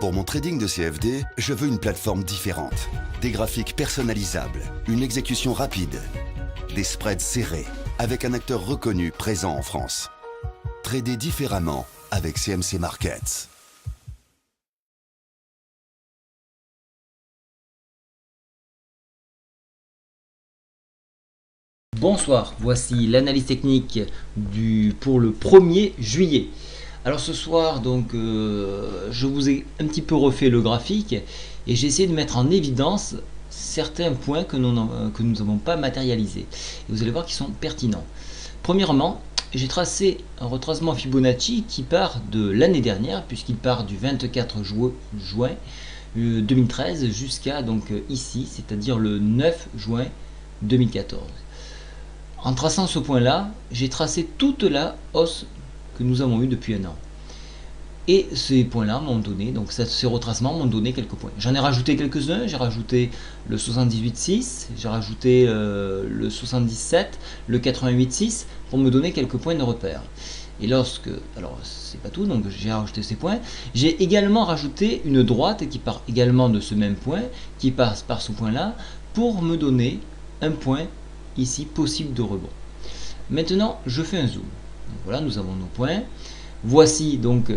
Pour mon trading de CFD, je veux une plateforme différente. Des graphiques personnalisables, une exécution rapide, des spreads serrés, avec un acteur reconnu présent en France. Trader différemment avec CMC Markets. Bonsoir, voici l'analyse technique pour le 1er juillet. Alors ce soir, je vous ai un petit peu refait le graphique et j'ai essayé de mettre en évidence certains points que nous n'avons pas matérialisés. Et vous allez voir qu'ils sont pertinents. Premièrement, j'ai tracé un retracement Fibonacci qui part de l'année dernière, puisqu'il part du 24 juin 2013 jusqu'à ici, c'est-à-dire le 9 juin 2014. En traçant ce point-là, j'ai tracé toute la hausse que nous avons eue depuis un an. Et ces points-là m'ont donné, ces retracements m'ont donné quelques points. J'en ai rajouté quelques-uns, j'ai rajouté le 78,6, j'ai rajouté le 77, le 88,6 pour me donner quelques points de repère. Et alors c'est pas tout, donc j'ai rajouté ces points. J'ai également rajouté une droite qui part également de ce même point, qui passe par ce point-là, pour me donner un point ici possible de rebond. Maintenant je fais un zoom. Donc, voilà, nous avons nos points. Voici donc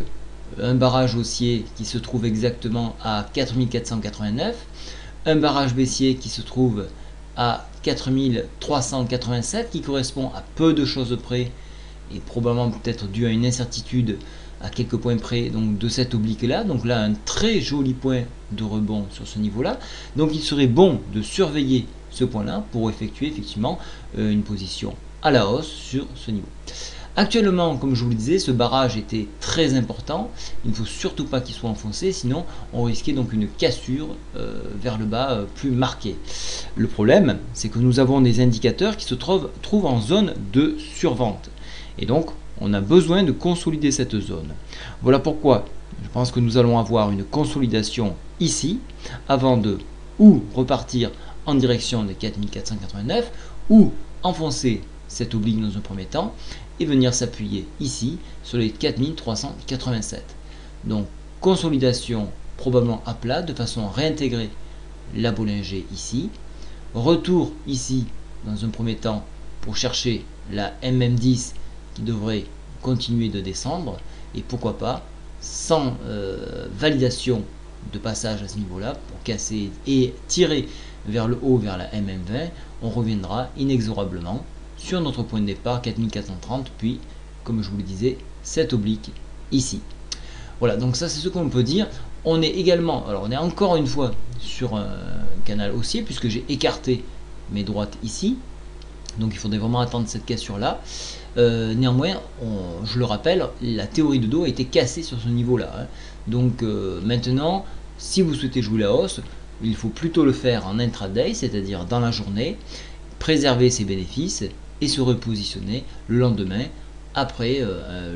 un barrage haussier qui se trouve exactement à 4489, un barrage baissier qui se trouve à 4387 qui correspond à peu de choses près et probablement peut-être dû à une incertitude à quelques points près de cette oblique là. Donc là un très joli point de rebond sur ce niveau là. Donc il serait bon de surveiller ce point là pour effectuer effectivement une position à la hausse sur ce niveau. Actuellement, comme je vous le disais, ce barrage était très important. Il ne faut surtout pas qu'il soit enfoncé, sinon on risquait donc une cassure vers le bas plus marquée. Le problème, c'est que nous avons des indicateurs qui se trouvent en zone de survente. Et donc, on a besoin de consolider cette zone. Voilà pourquoi je pense que nous allons avoir une consolidation ici, avant de ou repartir en direction des 4489, ou enfoncer cette oblique dans un premier temps, et venir s'appuyer ici sur les 4387. Donc consolidation probablement à plat de façon à réintégrer la Bollinger ici, retour ici dans un premier temps pour chercher la MM10 qui devrait continuer de descendre, et pourquoi pas sans validation de passage à ce niveau là pour casser et tirer vers le haut vers la MM20, on reviendra inexorablement sur notre point de départ 4430, puis comme je vous le disais, cette oblique ici. Voilà, donc ça c'est ce qu'on peut dire. On est également, alors on est encore une fois sur un canal haussier puisque j'ai écarté mes droites ici, donc il faudrait vraiment attendre cette cassure là. Néanmoins, je le rappelle, la théorie de dos a été cassée sur ce niveau là, hein. Donc maintenant, si vous souhaitez jouer la hausse, il faut plutôt le faire en intraday, c'est-à-dire dans la journée, préserver ses bénéfices et se repositionner le lendemain après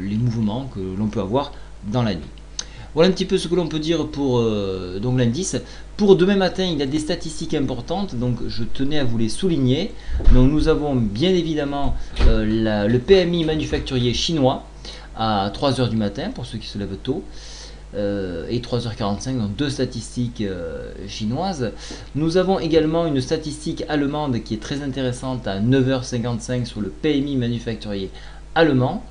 les mouvements que l'on peut avoir dans la nuit. Voilà un petit peu ce que l'on peut dire pour l'indice. Pour demain matin, il y a des statistiques importantes, donc je tenais à vous les souligner. Donc nous avons bien évidemment le PMI manufacturier chinois à 3 h du matin pour ceux qui se lèvent tôt. Et 3h45, donc deux statistiques chinoises. Nous avons également une statistique allemande qui est très intéressante à 9h55 sur le PMI manufacturier allemand.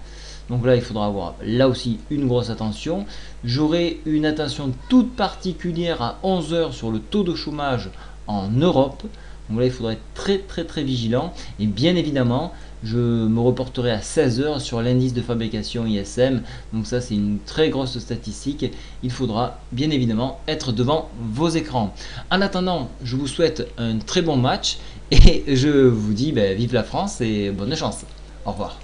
Donc là, il faudra avoir là aussi une grosse attention. J'aurai une attention toute particulière à 11h sur le taux de chômage en Europe. Donc là, il faudra être très vigilant. Et bien évidemment, je me reporterai à 16h sur l'indice de fabrication ISM. Donc ça, c'est une très grosse statistique. Il faudra bien évidemment être devant vos écrans. En attendant, je vous souhaite un très bon match et je vous dis vive la France et bonne chance. Au revoir.